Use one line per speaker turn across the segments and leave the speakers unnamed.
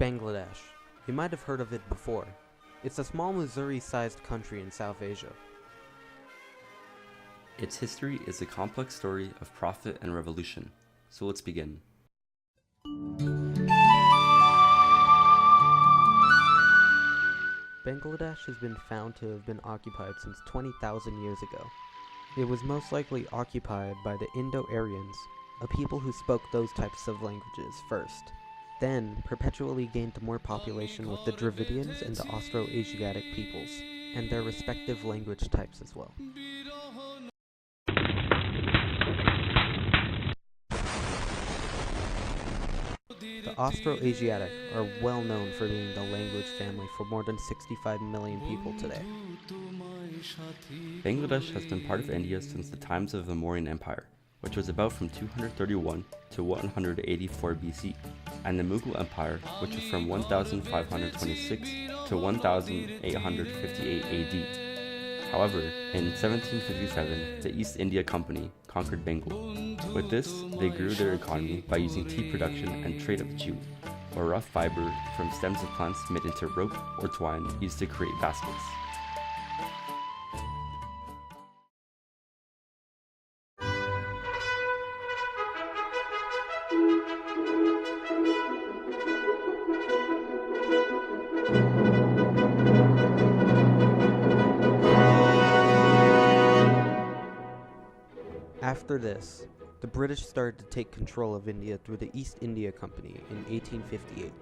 Bangladesh. You might have heard of it before. It's a small Missouri-sized country in South Asia.
Its history is a complex story of profit and revolution. So let's begin.
Bangladesh has been found to have been occupied since 20,000 years ago. It was most likely occupied by the Indo-Aryans, a people who spoke those types of languages first, then perpetually gained more population with the Dravidians and the Austroasiatic peoples, and their respective language types as well. The Austroasiatic are well known for being the language family for more than 65 million people today.
Bangladesh has been part of India since the times of the Mauryan Empire, which was about from 231 to 184 BC, and the Mughal Empire, which was from 1526 to 1858 AD. However, in 1757, the East India Company conquered Bengal. With this, they grew their economy by using tea production and trade of jute, or rough fiber from stems of plants made into rope or twine used to create baskets.
After this, the British started to take control of India through the East India Company in 1858.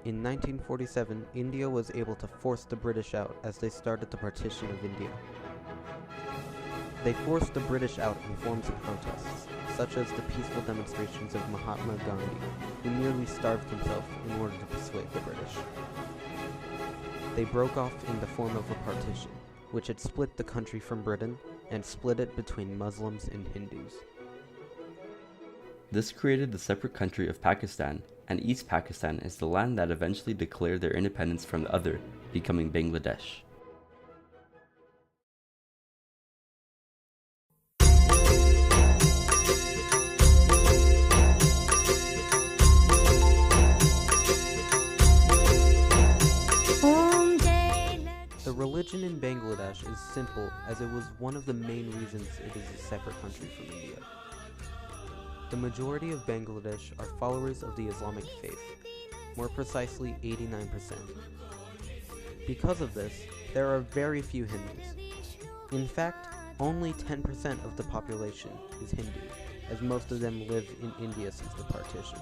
In 1947, India was able to force the British out as they started the partition of India. They forced the British out in forms of protests, such as the peaceful demonstrations of Mahatma Gandhi, who nearly starved himself in order to persuade the British. They broke off in the form of a partition, which had split the country from Britain and split it between Muslims and Hindus.
This created the separate country of Pakistan, and East Pakistan is the land that eventually declared their independence from the other, becoming Bangladesh.
The religion in Bangladesh is simple, as it was one of the main reasons it is a separate country from India. The majority of Bangladesh are followers of the Islamic faith, more precisely 89%. Because of this, there are very few Hindus. In fact, only 10% of the population is Hindu, as most of them live in India since the partition.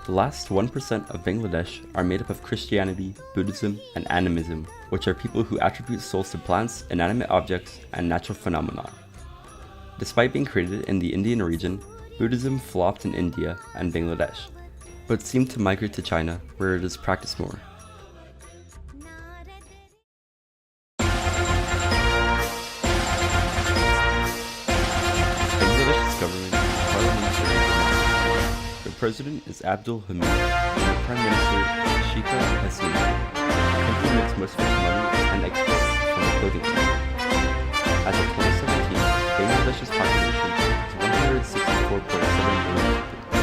The last 1% of Bangladesh are made up of Christianity, Buddhism, and animism, which are people who attribute souls to plants, inanimate objects, and natural phenomena. Despite being created in the Indian region, Buddhism flopped in India and Bangladesh, but seemed to migrate to China, where it is practiced more. Bangladesh's government is parliamentary democracy. The president is Abdul Hamid, and the prime minister is Sheikha Hasina. The country makes most of its money and exports from the clothing industry. As of 2017, Bangladesh's population is 164.7 million people,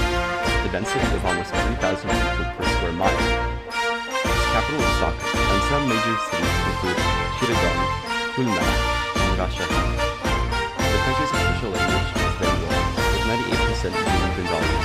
the density of almost 10,000 people per square mile. Its capital is Dhaka, and some major cities include Chittagong, Khulna, and Rajshahi. The country's official language is Bengali, with 98% being Bengali.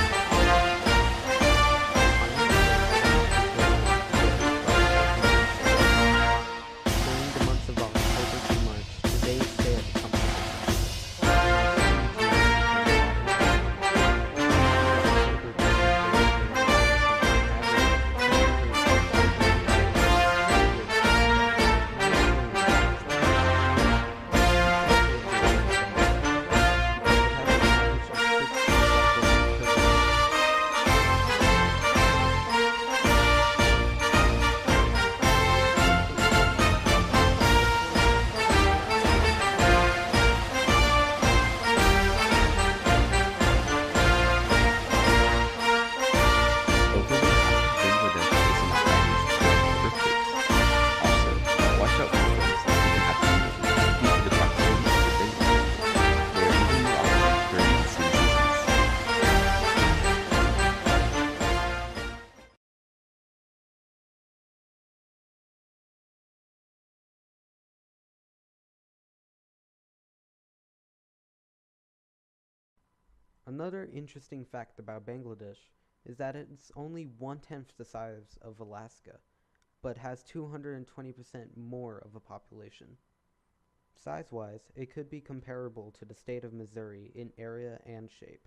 Another interesting fact about Bangladesh is that it's only 1/10 the size of Alaska, but has 220% more of a population. Size-wise, it could be comparable to the state of Missouri in area and shape.